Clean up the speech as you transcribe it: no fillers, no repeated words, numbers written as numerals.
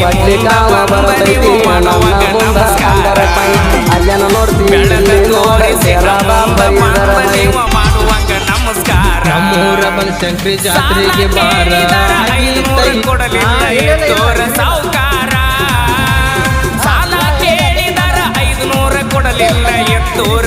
ನೀವು ಬಂಬಲಿವು ಮಾಡುವಾಗ ನಮಸ್ಕಾರ ಅಲ್ಲನ ನೋಡ್ತೀವಿ ಬಂಬಲಿವು ಮಾಡುವಾಗ ನಮಸ್ಕಾರ ನಮ್ಮೂರ ಬನಶಂಕರಿ ಜಾತ್ರೆಗೆ ಬಾರ 500 ಕೊಡಲಿಲ್ಲ ಎತ್ತೋರ ಸಾವುಕಾರ ಸಾಲ ಕೇಳಿದರ 500 ಕೊಡಲಿಲ್ಲ ಎತ್ತೋರ